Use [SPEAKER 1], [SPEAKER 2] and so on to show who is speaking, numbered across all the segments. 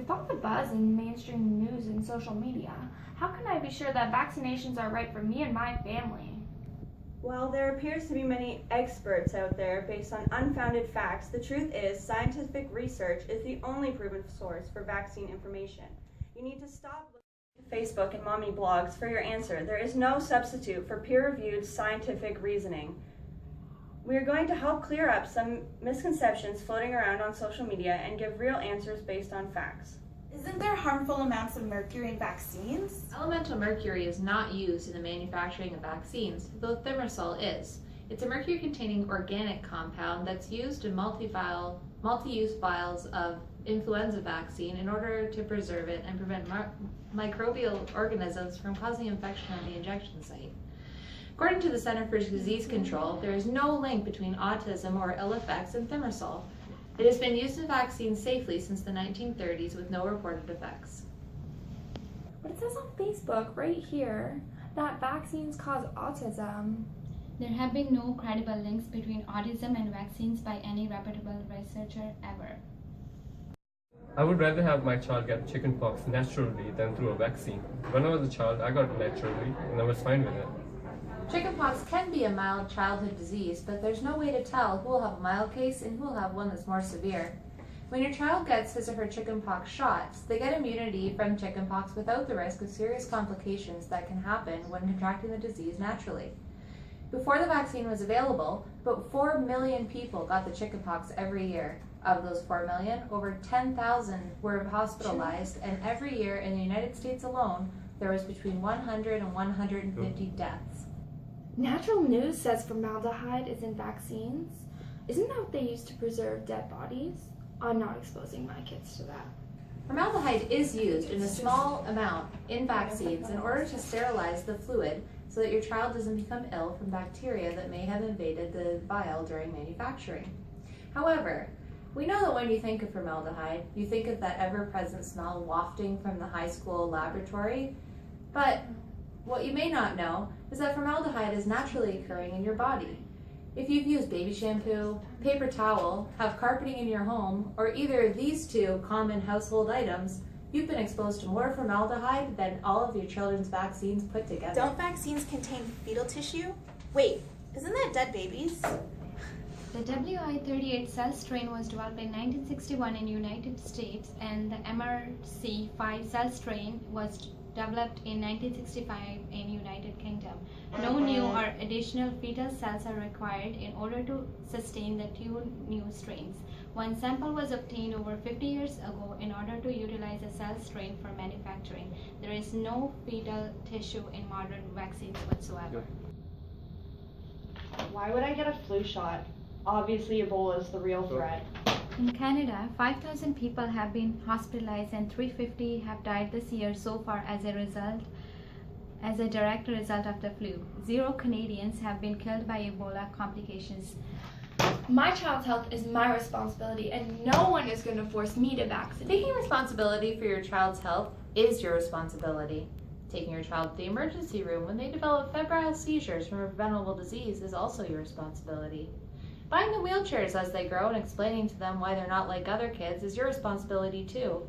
[SPEAKER 1] With all the buzz in mainstream news and social media, how can I be sure that vaccinations are right for me and my family?
[SPEAKER 2] While there appears to be many experts out there based on unfounded facts, the truth is scientific research is the only proven source for vaccine information. You need to stop looking at Facebook and mommy blogs for your answer. There is no substitute for peer-reviewed scientific reasoning. We are going to help clear up some misconceptions floating around on social media and give real answers based on facts.
[SPEAKER 3] Isn't there harmful amounts of mercury in vaccines?
[SPEAKER 4] Elemental mercury is not used in the manufacturing of vaccines, though thimerosal is. It's a mercury-containing organic compound that's used in multi-use vials of influenza vaccine in order to preserve it and prevent microbial organisms from causing infection at the injection site. According to the Center for Disease Control, there is no link between autism or ill effects and thimerosal. It has been used in vaccines safely since the 1930s with no reported effects.
[SPEAKER 1] But it says on Facebook right here that vaccines cause autism.
[SPEAKER 5] There have been no credible links between autism and vaccines by any reputable researcher ever.
[SPEAKER 6] I would rather have my child get chickenpox naturally than through a vaccine. When I was a child, I got it naturally and I was fine with it.
[SPEAKER 4] Chickenpox can be a mild childhood disease, but there's no way to tell who will have a mild case and who will have one that's more severe. When your child gets his or her chickenpox shots, they get immunity from chickenpox without the risk of serious complications that can happen when contracting the disease naturally. Before the vaccine was available, about 4 million people got the chickenpox every year. Of those 4 million, over 10,000 were hospitalized, and every year in the United States alone, there was between 100 and 150 deaths.
[SPEAKER 1] Natural News says formaldehyde is in vaccines. Isn't that what they use to preserve dead bodies? I'm not exposing my kids to that.
[SPEAKER 4] Formaldehyde is used in a small amount in vaccines in order to sterilize the fluid so that your child doesn't become ill from bacteria that may have invaded the vial during manufacturing. However, we know that when you think of formaldehyde, you think of that ever-present smell wafting from the high school laboratory, but what you may not know is that formaldehyde is naturally occurring in your body. If you've used baby shampoo, paper towel, have carpeting in your home, or either of these two common household items, you've been exposed to more formaldehyde than all of your children's vaccines put together.
[SPEAKER 3] Don't vaccines contain fetal tissue? Wait, isn't that dead babies?
[SPEAKER 5] The WI38 cell strain was developed in 1961 in the United States, and the MRC5 cell strain was developed in 1965 in United Kingdom. No new or additional fetal cells are required in order to sustain the two new strains. One sample was obtained over 50 years ago in order to utilize a cell strain for manufacturing. There is no fetal tissue in modern vaccines whatsoever.
[SPEAKER 2] Why would I get a flu shot? Obviously, Ebola is the real threat.
[SPEAKER 5] In Canada, 5,000 people have been hospitalized and 350 have died this year so far as a direct result of the flu. 0 Canadians have been killed by Ebola complications.
[SPEAKER 1] My child's health is my responsibility, and no one is going to force me to vaccinate.
[SPEAKER 4] Taking responsibility for your child's health is your responsibility. Taking your child to the emergency room when they develop febrile seizures from a preventable disease is also your responsibility. Buying the wheelchairs as they grow and explaining to them why they're not like other kids is your responsibility too,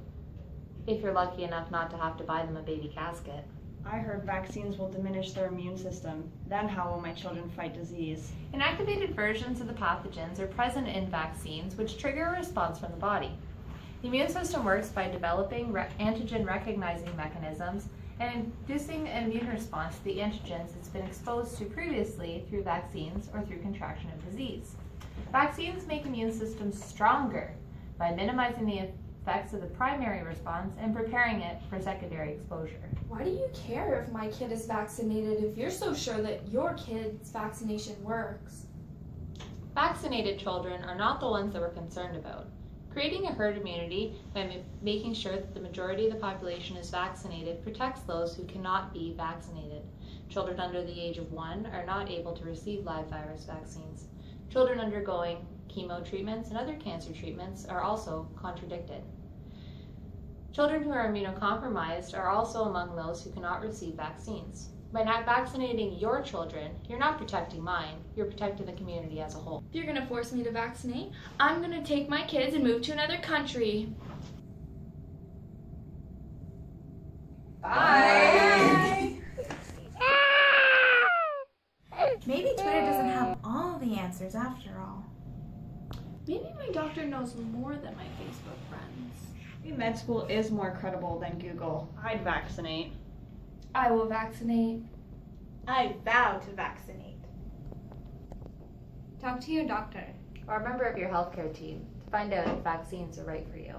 [SPEAKER 4] if you're lucky enough not to have to buy them a baby casket.
[SPEAKER 2] I heard vaccines will diminish their immune system. Then how will my children fight disease?
[SPEAKER 4] Inactivated versions of the pathogens are present in vaccines, which trigger a response from the body. The immune system works by developing antigen-recognizing mechanisms and inducing an immune response to the antigens it's been exposed to previously through vaccines or through contraction of disease. Vaccines make immune systems stronger by minimizing the effects of the primary response and preparing it for secondary exposure.
[SPEAKER 1] Why do you care if my kid is vaccinated if you're so sure that your kid's vaccination works?
[SPEAKER 4] Vaccinated children are not the ones that we're concerned about. Creating a herd immunity by making sure that the majority of the population is vaccinated protects those who cannot be vaccinated. Children under the age of 1 are not able to receive live virus vaccines. Children undergoing chemo treatments and other cancer treatments are also contradicted. Children who are immunocompromised are also among those who cannot receive vaccines. By not vaccinating your children, you're not protecting mine, you're protecting the community as a whole.
[SPEAKER 1] If you're going to force me to vaccinate, I'm going to take my kids and move to another country.
[SPEAKER 3] Bye. Maybe Twitter doesn't have all the answers after all.
[SPEAKER 1] Maybe my doctor knows more than my Facebook friends.
[SPEAKER 2] Maybe med school is more credible than Google. I'd vaccinate.
[SPEAKER 1] I will vaccinate.
[SPEAKER 3] I vow to vaccinate.
[SPEAKER 5] Talk to your doctor.
[SPEAKER 4] Or a member of your healthcare team to find out if vaccines are right for you.